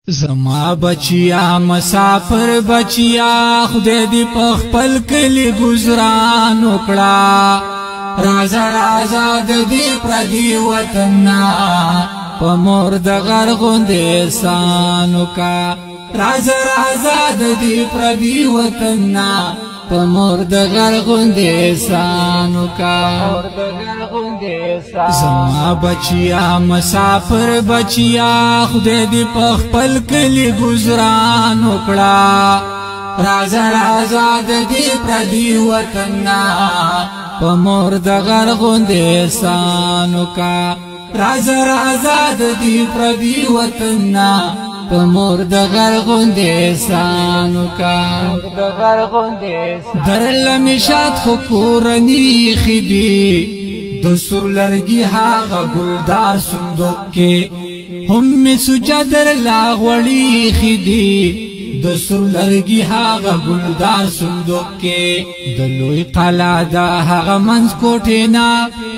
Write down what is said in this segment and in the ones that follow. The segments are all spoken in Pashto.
زما بچیا مسافر بچیا خدای دې په خپل کلی گزاران وکړه رازا رازا د دې پردي وطن په مور د غرغوند احسان وکړه رازا رازا د دې پردي وطن په مور د غرغوند احسان وکړه زما بچیا مسافر بچیا خدای دې په خپل کلی گزاران وکړه رازا رازا د دې پردي وطن په مور د غرغوند احسان وکړه رازا رازا د دې پردي وطن په مور د غرغوند احسان وکړه درل مشات خو کورنی خدي د سور لرګي هغه ګلدار صندوق کې هم می سجدر لاغوړي خدي د سور لرګي هغه ګلدار صندوق کې د لوی قلا دا هغه منځ کوټې نه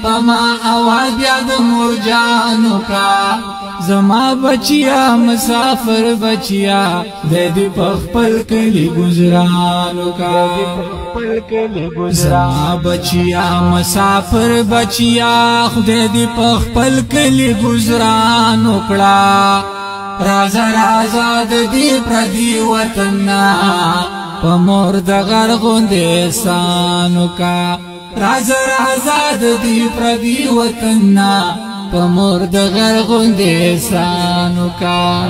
پما اواز یاد مرجانو کا زما بچیا مسافر بچیا د دې په خپل کلی گزاران وکړه زما بچیا مسافر بچیا خدای دې په خپل کلی گزاران وکړه رازا رازا د دې پردي وطن په مور د غرغوند احسان وکړه رازا رازا د دې پردي وطن په مور د غرغوند احسان وکړه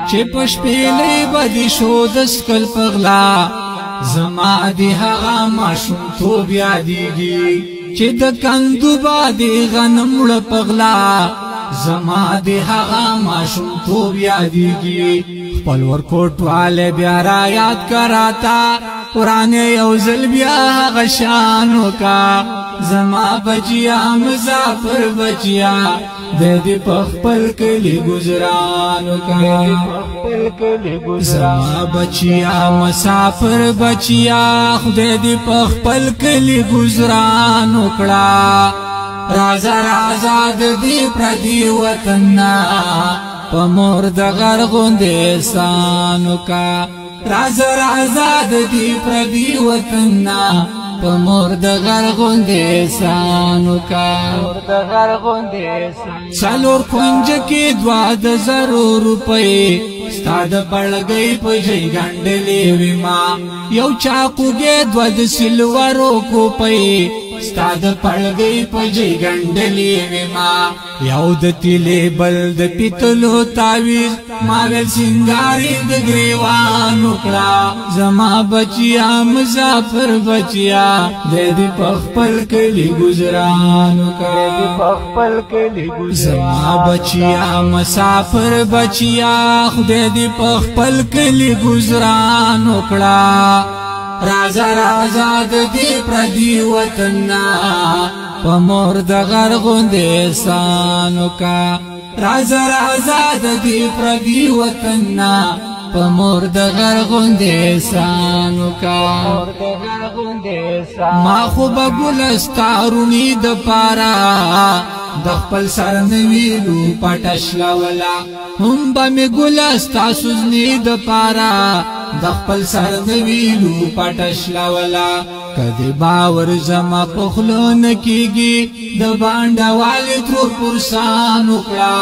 چې په شپېلې بدې شو د سکل پغلا زما دې هغه ماشومتوب یادېږي چې د کندو باندې غنم وړه پغلا زما دې هغه ماشومتوب یادېږي خپل ورکوټ والے بیا را یاد کراتا قرآن یو ځل بیا هغه شان وکړه زما بچیا مسافر بچیا د دې په خپل کلی گزاران وکړه زما بچیا مسافر بچیا خدای دې په خپل کلی گزاران وکړه رازا رازا د دې پردي وطن په مور د غرغوند احسان وکړه رازا رازا د دې پردي وطن په مور د غرغوند احسان وکړه څلور کونج کې دوا د زرو روپۍ ستا د بړګۍ په ژۍ ګنډلې وې ما یو چاقوګې دوه د سلورو کوپۍ ستا د پړګۍ په ژۍ ګنډلې وې ما یو د تیلې بل د پیتلو تاویز ما ویل سینګارې د ګریوان وکړه زما بچیا مسافر بچیا د دې په خپل کلی گزاران وکړه زما بچیا مسافر بچیا خدای دې په خپل کلی گزاران وکړه رازا رازا د دې پردي وطن په مور د غرغوند احسان وکړه رازا رازا د دې پردي وطن په مور د غرغوند احسان وکړه ما خو به ګلستارونی د پارا د خپل سر نویلو پټشلولا هم به مې ګلستا سوزنی د پارا د خپل سر نویلو پټشلولا کدی باور زما پخلو نکیږي د باندې والي تر پرسان وکړه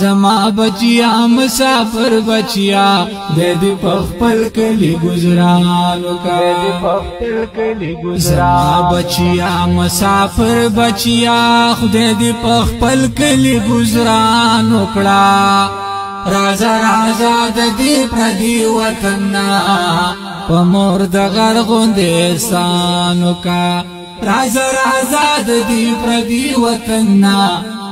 زما بچیا مسافر بچیا د دې په خپل کلی گزاران وکړه زما بچیا مسافر بچیا خدای دې په خپل کلی گزاران وکړه رازا رازا د دې پردي وطن په مور د غرغوند احسان وکړه رازا رازا د دې پردي وطن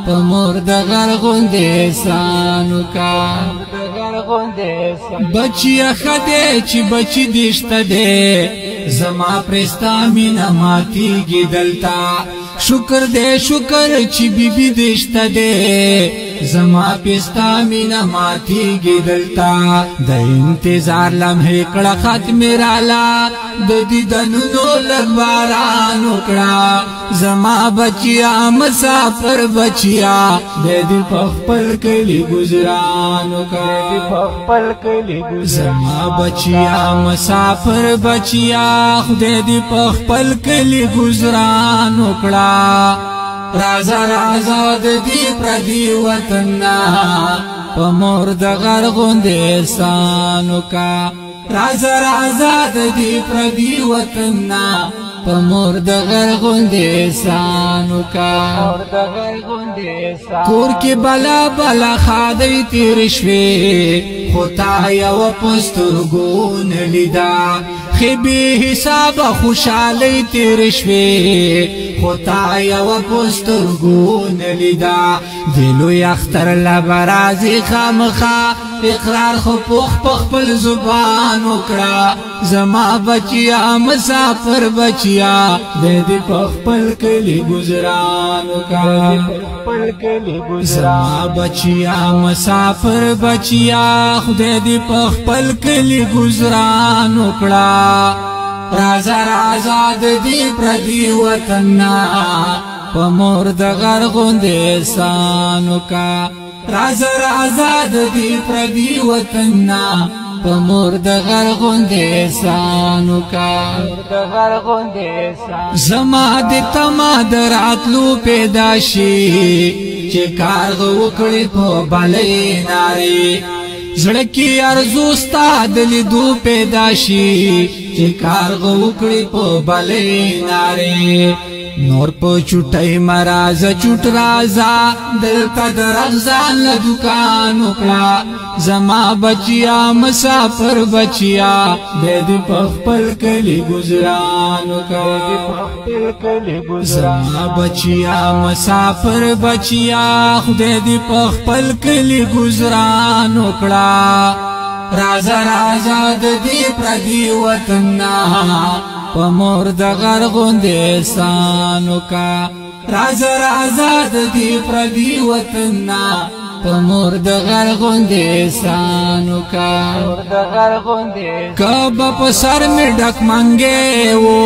په مور د غرغوند احسان وکړه بچیا خدای چې بچی دشته دې زما پرستا مینا ماتیږي دلتا شکر دې شکر چې بیبي دشته دې زما پستا مینا ماتیږي دلتا د انتظار لمحه کړه ختم رالا د دیدنونو لباران وکړه زما بچیا مسافر بچیا د دې په خپل کلی گزاران وکړه زما بچیا مسافر بچیا خدای دې په خپل کلی گزاران وکړه رازا رازا د دې پردي وطن په مور د غرغوند احسان وکړه رازا رازا د دې پردي وطن په مور د غرغوند احسان وکړه کور کې بلا بلا خادي تیر شوي خو تا یو پسترګو نه لیدا خبي حساب خوشالي تیر شوي خو تا یو پسترګو نه لیدا دلو یختر لبرازي خامخا اقرار خو پخ خپل زبان وکړه زما بچیا مسافر بچیا د دې په خپل کلی گزاران وکړه زما بچیا مسافر بچیا خدای دې په خپل کلی گزاران وکړه رازا رازا د دې پردي وطن په مور د غرغوند احسان وکړه رازا رازا د دې پردي وطن په مور د غرغوند احسان وکړه زما د تما دراتلو پیدا شي چې کارغه وکړي په بالې ناري زړه کې ارزو ستا د لیدو پیدا شي چې کارغه وکړي په بالې ناري نور په چټای مراز چټ رازا دلته درغزان له دکان وکړه زما بچیا مسافر بچیا د دې په خپل کلی گزاران وکړه زما بچیا مسافر بچیا خدای دې په خپل کلی گزاران وکړه رازا رازا د دې پردي وطن په مور د غرغوند احسان وکړه رازا رازا د دې پردي وطن په مور د غرغوند احسان وکړه کبه په سر مې ډک منګې وو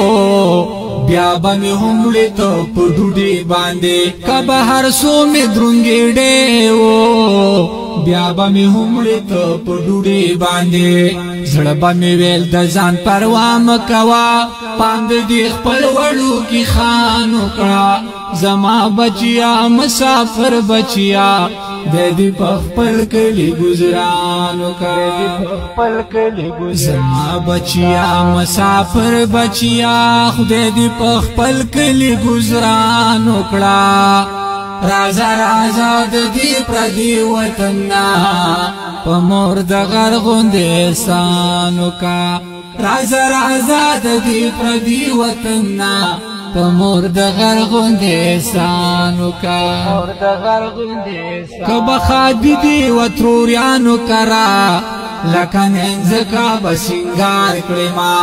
بیا به مې همړې ته په ډوډۍ باندې کبه هر څو مې درونګې ډې وو بیا به مې همړې ته په ډوډۍ باندې زړه به مې ویل د ځان پروا مه کوه پام دې خپل وړو کې خان وکړه زما بچیا مسافر بچیا د دې په خپل کلی گزاران وکړه زما بچیا مسافر بچیا خدای دې په خپل کلی گزاران وکړه رازا رازا د دې پردي وطن په مور د غرغوند احسان وکړه رازا رازا د دې پردي وطن په مور د غرغوند احسان وکړه کبه خادي دي وتروریانو کرا لکن انزکا بسنگار کړي ما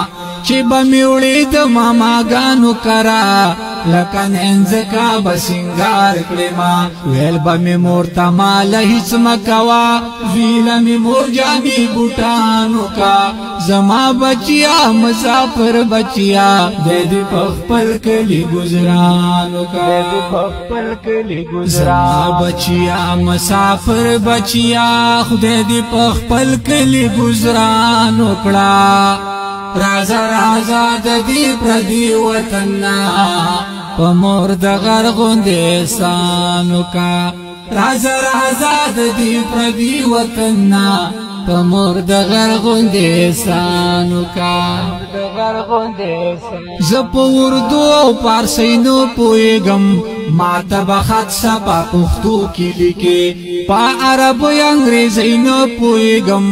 چې به میوړې د ماماګانو کرا لکن انزکا بسنگار کړي ما ویل به می مور ته مال هیڅ مکوا ویل می مور جامي بوټانو کا زما بچیا مسافر بچیا د دې په خپل کلی گزاران وکړه زما بچیا مسافر بچیا خدای دې په خپل کلی گزاران وکړه رازا رازا د دې پردي وطن په مور د غرغوند احسان وکړه رازا رازا د دې پردي وطن په مور د غرغوند احسان وکړه زه په اردو او پارسي نه پوهېږم ماته به خط صفا پښتو کې لیکې په عربو یا انګریزي نه پوهېږم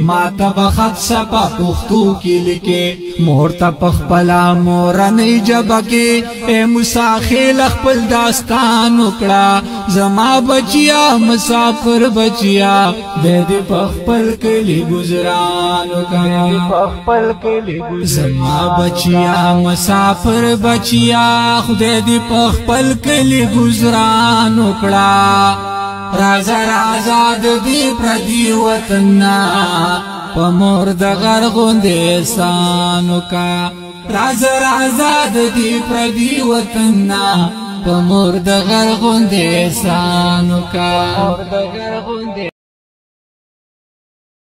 ماته به خط صفا پښتو کې لیکې مور ته په خپله مورنۍ ژبه کې ای موسی خیل خپل داستان وکړه زما بچیا مسافر بچیا د دې په خپل کلی گزاران وکړه زما بچیا مسافر بچیا خدای دې په خپل کلی گزاران وکړه رازا رازا د دې پردي وطن په مور د غرغوند احسان وکا رازا رازا د دې پردي وطن په مور د غرغوند احسان وکا